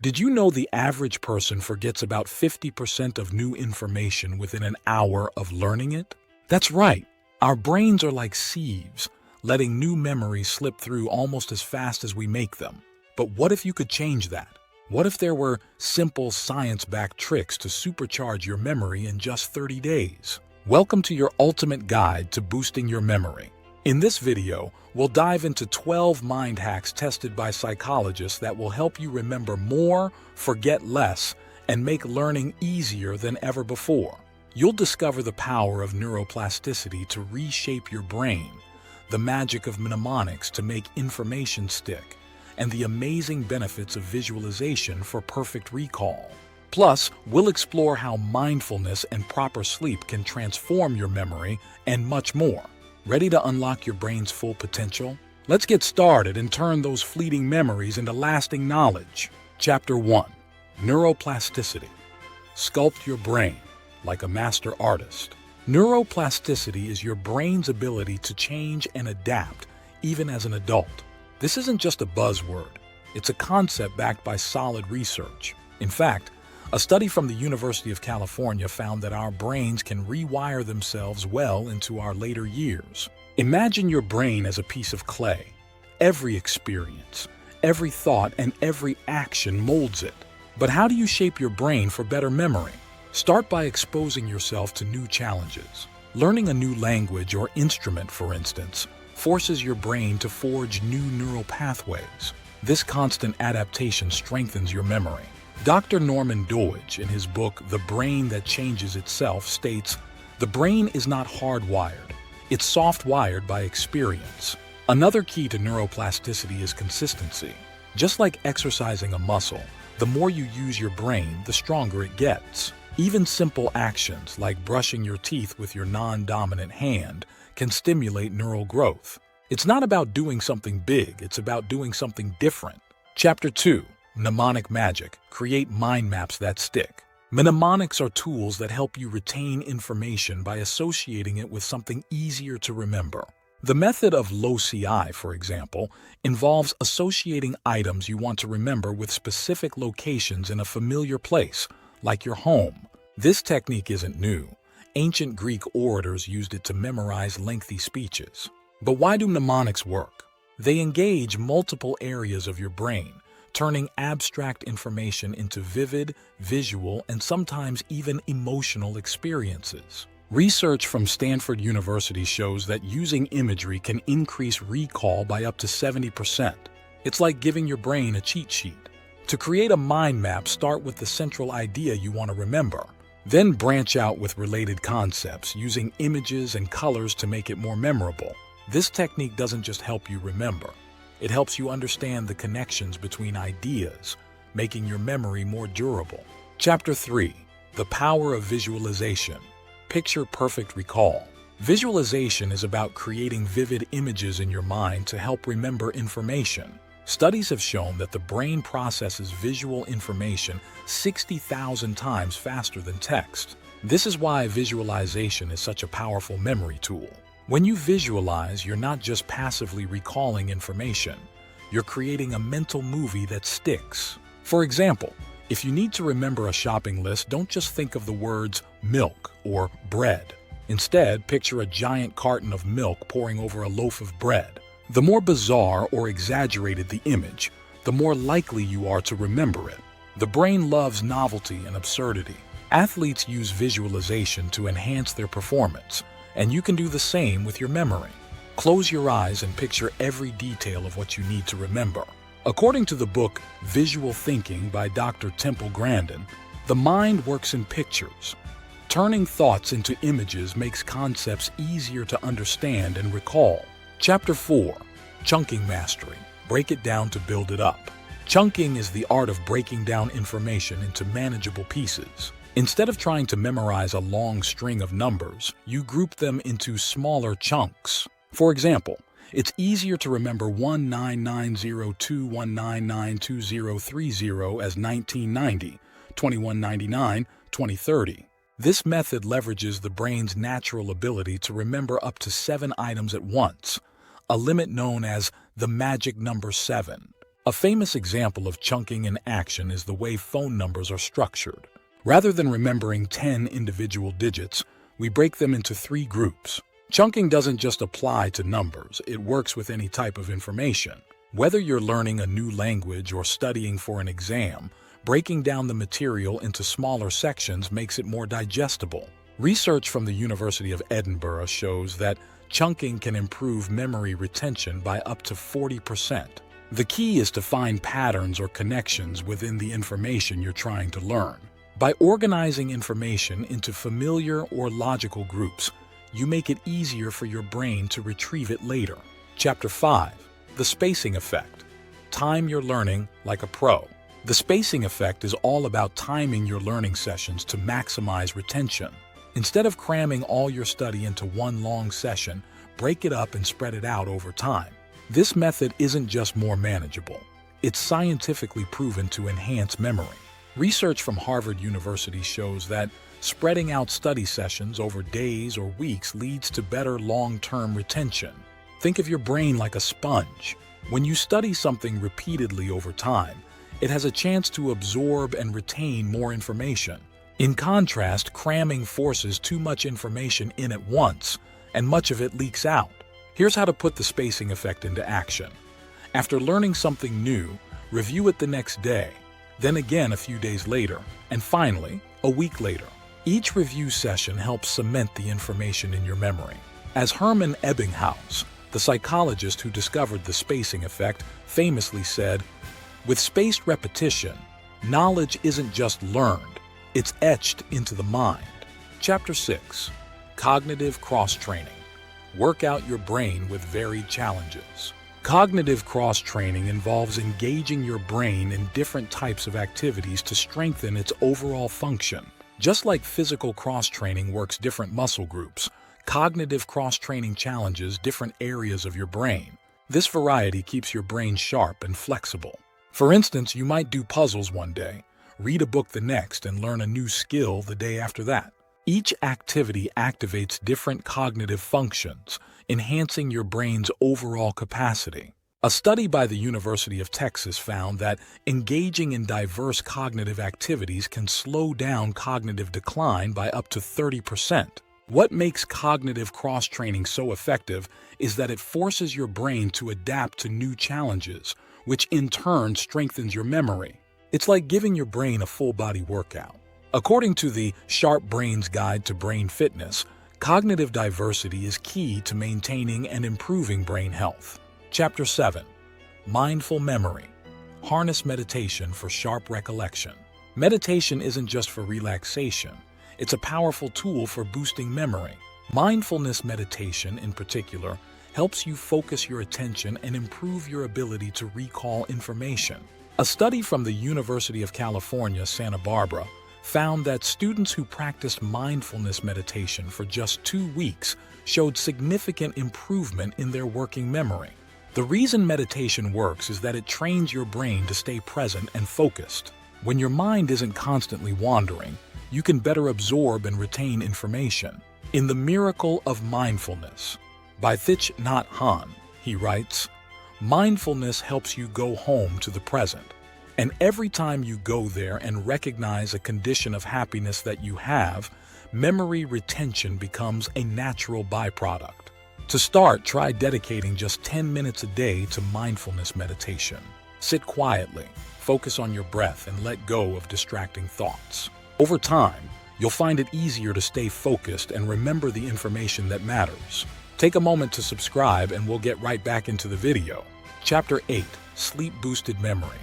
Did you know the average person forgets about 50% of new information within an hour of learning it? That's right. Our brains are like sieves, letting new memories slip through almost as fast as we make them. But what if you could change that? What if there were simple science-backed tricks to supercharge your memory in just 30 days? Welcome to your ultimate guide to boosting your memory. In this video, we'll dive into 12 mind hacks tested by psychologists that will help you remember more, forget less, and make learning easier than ever before. You'll discover the power of neuroplasticity to reshape your brain, the magic of mnemonics to make information stick, and the amazing benefits of visualization for perfect recall. Plus, we'll explore how mindfulness and proper sleep can transform your memory and much more. Ready to unlock your brain's full potential? Let's get started and turn those fleeting memories into lasting knowledge. Chapter 1. Neuroplasticity. Sculpt your brain like a master artist. Neuroplasticity is your brain's ability to change and adapt even as an adult. This isn't just a buzzword. It's a concept backed by solid research. In fact, a study from the University of California found that our brains can rewire themselves well into our later years. Imagine your brain as a piece of clay. Every experience, every thought, and every action molds it. But how do you shape your brain for better memory? Start by exposing yourself to new challenges. Learning a new language or instrument, for instance, forces your brain to forge new neural pathways. This constant adaptation strengthens your memory. Dr. Norman Doidge, in his book, The Brain That Changes Itself, states, "The brain is not hardwired. It's soft-wired by experience." Another key to neuroplasticity is consistency. Just like exercising a muscle, the more you use your brain, the stronger it gets. Even simple actions, like brushing your teeth with your non-dominant hand, can stimulate neural growth. It's not about doing something big, it's about doing something different. Chapter 2. Mnemonic Magic. Create mind maps that stick. Mnemonics are tools that help you retain information by associating it with something easier to remember. The method of loci, for example, involves associating items you want to remember with specific locations in a familiar place, like your home. This technique isn't new. Ancient Greek orators used it to memorize lengthy speeches. But why do mnemonics work? They engage multiple areas of your brain, turning abstract information into vivid, visual, and sometimes even emotional experiences. Research from Stanford University shows that using imagery can increase recall by up to 70%. It's like giving your brain a cheat sheet. To create a mind map, start with the central idea you want to remember. Then branch out with related concepts, using images and colors to make it more memorable. This technique doesn't just help you remember. It helps you understand the connections between ideas, making your memory more durable. Chapter 3. The Power of Visualization. Picture Perfect Recall. Visualization is about creating vivid images in your mind to help remember information. Studies have shown that the brain processes visual information 60,000 times faster than text. This is why visualization is such a powerful memory tool. When you visualize, you're not just passively recalling information. You're creating a mental movie that sticks. For example, if you need to remember a shopping list, don't just think of the words milk or bread. Instead, picture a giant carton of milk pouring over a loaf of bread. The more bizarre or exaggerated the image, the more likely you are to remember it. The brain loves novelty and absurdity. Athletes use visualization to enhance their performance, and you can do the same with your memory. Close your eyes and picture every detail of what you need to remember. According to the book Visual Thinking by Dr. Temple Grandin, the mind works in pictures. Turning thoughts into images makes concepts easier to understand and recall. Chapter 4. Chunking Mastery. Break it down to build it up. Chunking is the art of breaking down information into manageable pieces. Instead of trying to memorize a long string of numbers, you group them into smaller chunks. For example, it's easier to remember 199021992030 as 1990, 2199, 2030. This method leverages the brain's natural ability to remember up to 7 items at once, a limit known as the magic number 7. A famous example of chunking in action is the way phone numbers are structured. Rather than remembering 10 individual digits, we break them into 3 groups. Chunking doesn't just apply to numbers, it works with any type of information. Whether you're learning a new language or studying for an exam, breaking down the material into smaller sections makes it more digestible. Research from the University of Edinburgh shows that chunking can improve memory retention by up to 40%. The key is to find patterns or connections within the information you're trying to learn. By organizing information into familiar or logical groups, you make it easier for your brain to retrieve it later. Chapter 5. The Spacing Effect. Time your learning like a pro. The spacing effect is all about timing your learning sessions to maximize retention. Instead of cramming all your study into one long session, break it up and spread it out over time. This method isn't just more manageable. It's scientifically proven to enhance memory. Research from Harvard University shows that spreading out study sessions over days or weeks leads to better long-term retention. Think of your brain like a sponge. When you study something repeatedly over time, it has a chance to absorb and retain more information. In contrast, cramming forces too much information in at once, and much of it leaks out. Here's how to put the spacing effect into action. After learning something new, review it the next day, then again a few days later, and finally, a week later. Each review session helps cement the information in your memory. As Hermann Ebbinghaus, the psychologist who discovered the spacing effect, famously said, "With spaced repetition, knowledge isn't just learned, it's etched into the mind." Chapter 6. Cognitive Cross-Training. Work out your brain with varied challenges. Cognitive cross-training involves engaging your brain in different types of activities to strengthen its overall function. Just like physical cross-training works different muscle groups, cognitive cross-training challenges different areas of your brain. This variety keeps your brain sharp and flexible. For instance, you might do puzzles one day, read a book the next, and learn a new skill the day after that. Each activity activates different cognitive functions, enhancing your brain's overall capacity. A study by the University of Texas found that engaging in diverse cognitive activities can slow down cognitive decline by up to 30%. What makes cognitive cross-training so effective is that it forces your brain to adapt to new challenges, which in turn strengthens your memory. It's like giving your brain a full-body workout. According to the Sharp Brain's Guide to Brain Fitness, cognitive diversity is key to maintaining and improving brain health. Chapter 7. Mindful Memory. Harness meditation for sharp recollection. Meditation isn't just for relaxation. It's a powerful tool for boosting memory. Mindfulness meditation, in particular, helps you focus your attention and improve your ability to recall information. A study from the University of California, Santa Barbara, found that students who practiced mindfulness meditation for just 2 weeks showed significant improvement in their working memory. The reason meditation works is that it trains your brain to stay present and focused. When your mind isn't constantly wandering, you can better absorb and retain information. In The Miracle of Mindfulness, by Thich Nhat Hanh, he writes, "Mindfulness helps you go home to the present. And every time you go there and recognize a condition of happiness that you have, memory retention becomes a natural byproduct." To start, try dedicating just 10 minutes a day to mindfulness meditation. Sit quietly, focus on your breath, and let go of distracting thoughts. Over time, you'll find it easier to stay focused and remember the information that matters. Take a moment to subscribe and we'll get right back into the video. Chapter 8. Sleep-Boosted Memory.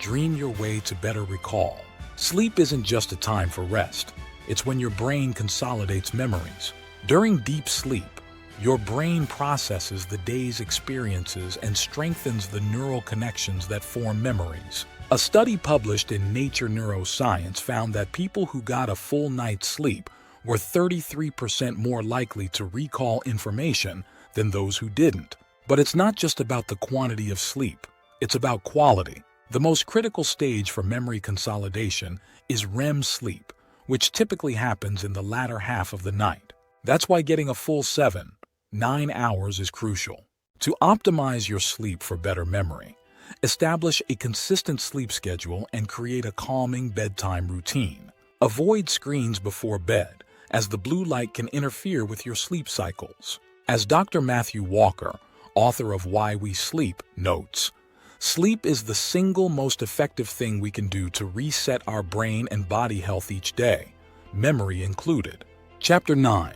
Dream your way to better recall. Sleep isn't just a time for rest. It's when your brain consolidates memories. During deep sleep, your brain processes the day's experiences and strengthens the neural connections that form memories. A study published in Nature Neuroscience found that people who got a full night's sleep were 33% more likely to recall information than those who didn't. But it's not just about the quantity of sleep, it's about quality. The most critical stage for memory consolidation is REM sleep, which typically happens in the latter half of the night. That's why getting a full 7-9 hours is crucial. To optimize your sleep for better memory, Establish a consistent sleep schedule and create a calming bedtime routine. Avoid screens before bed, as the blue light can interfere with your sleep cycles. As Dr. Matthew Walker, author of Why We Sleep, notes, sleep is the single most effective thing we can do to reset our brain and body health each day, memory included. Chapter 9.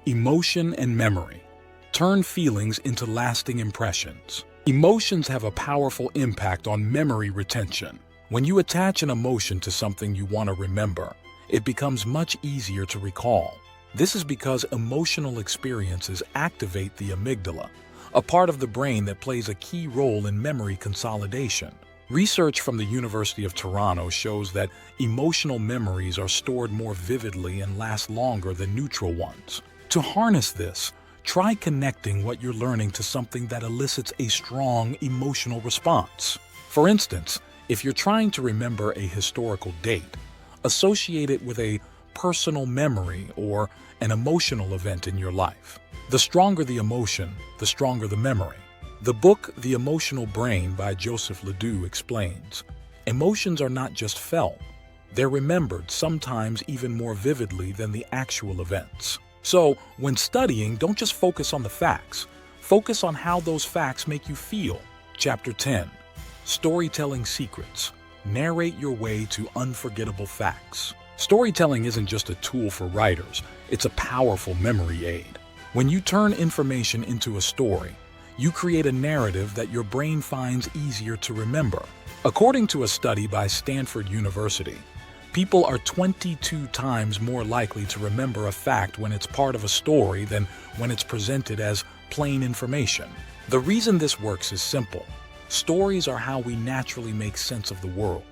Emotion and Memory. Turn feelings into lasting impressions. Emotions have a powerful impact on memory retention. When you attach an emotion to something you want to remember, it becomes much easier to recall. This is because emotional experiences activate the amygdala, a part of the brain that plays a key role in memory consolidation. Research from the University of Toronto shows that emotional memories are stored more vividly and last longer than neutral ones. To harness this, try connecting what you're learning to something that elicits a strong emotional response. For instance, if you're trying to remember a historical date, associate it with a personal memory or an emotional event in your life. The stronger the emotion, the stronger the memory. The book The Emotional Brain by Joseph Ledoux explains, emotions are not just felt, they're remembered sometimes even more vividly than the actual events. So, when studying, don't just focus on the facts. Focus on how those facts make you feel. Chapter 10. Storytelling Secrets. Narrate your way to unforgettable facts. Storytelling isn't just a tool for writers, it's a powerful memory aid. When you turn information into a story, you create a narrative that your brain finds easier to remember. According to a study by Stanford University, people are 22 times more likely to remember a fact when it's part of a story than when it's presented as plain information. The reason this works is simple. Stories are how we naturally make sense of the world.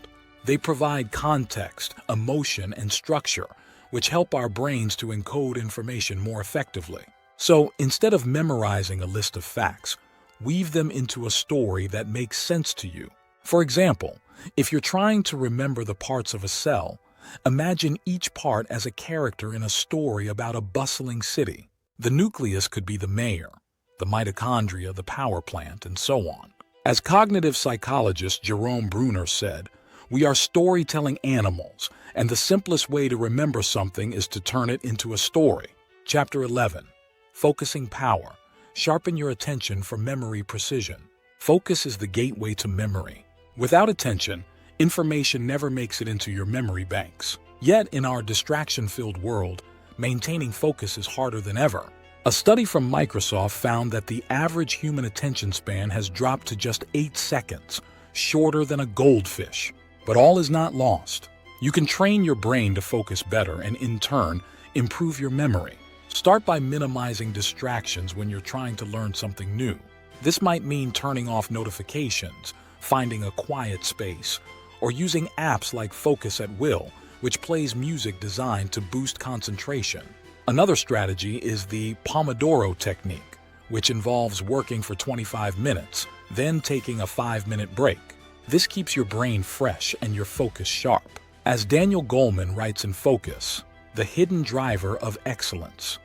They provide context, emotion, and structure, which help our brains to encode information more effectively. So, instead of memorizing a list of facts, weave them into a story that makes sense to you. For example, if you're trying to remember the parts of a cell, imagine each part as a character in a story about a bustling city. The nucleus could be the mayor, the mitochondria, the power plant, and so on. As cognitive psychologist Jerome Bruner said, we are storytelling animals, and the simplest way to remember something is to turn it into a story. Chapter 11. Focusing Power. Sharpen your attention for memory precision. Focus is the gateway to memory. Without attention, information never makes it into your memory banks. Yet, in our distraction-filled world, maintaining focus is harder than ever. A study from Microsoft found that the average human attention span has dropped to just 8 seconds, shorter than a goldfish. But all is not lost. You can train your brain to focus better and, in turn, improve your memory. Start by minimizing distractions when you're trying to learn something new. This might mean turning off notifications, finding a quiet space, or using apps like Focus at Will, which plays music designed to boost concentration. Another strategy is the Pomodoro technique, which involves working for 25 minutes, then taking a 5-minute break. This keeps your brain fresh and your focus sharp. As Daniel Goleman writes in Focus, the hidden driver of excellence.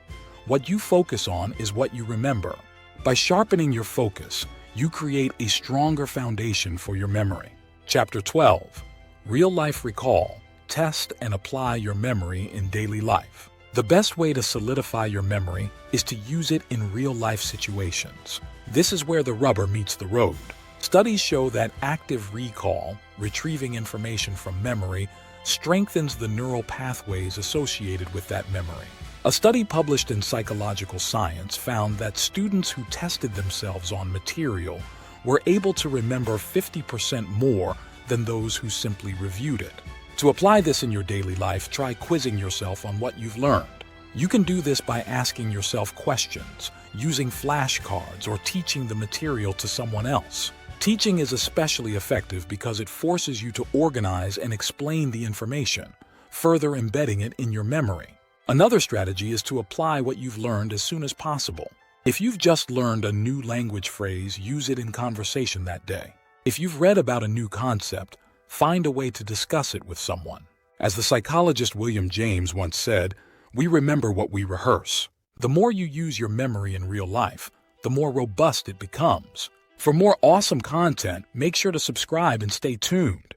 What you focus on is what you remember. By sharpening your focus, you create a stronger foundation for your memory. Chapter 12. Real-life recall. Test and apply your memory in daily life. The best way to solidify your memory is to use it in real-life situations. This is where the rubber meets the road. Studies show that active recall, retrieving information from memory, strengthens the neural pathways associated with that memory. A study published in Psychological Science found that students who tested themselves on material were able to remember 50% more than those who simply reviewed it. To apply this in your daily life, try quizzing yourself on what you've learned. You can do this by asking yourself questions, using flashcards, or teaching the material to someone else. Teaching is especially effective because it forces you to organize and explain the information, further embedding it in your memory. Another strategy is to apply what you've learned as soon as possible. If you've just learned a new language phrase, use it in conversation that day. If you've read about a new concept, find a way to discuss it with someone. As the psychologist William James once said, we remember what we rehearse. The more you use your memory in real life, the more robust it becomes. For more awesome content, make sure to subscribe and stay tuned.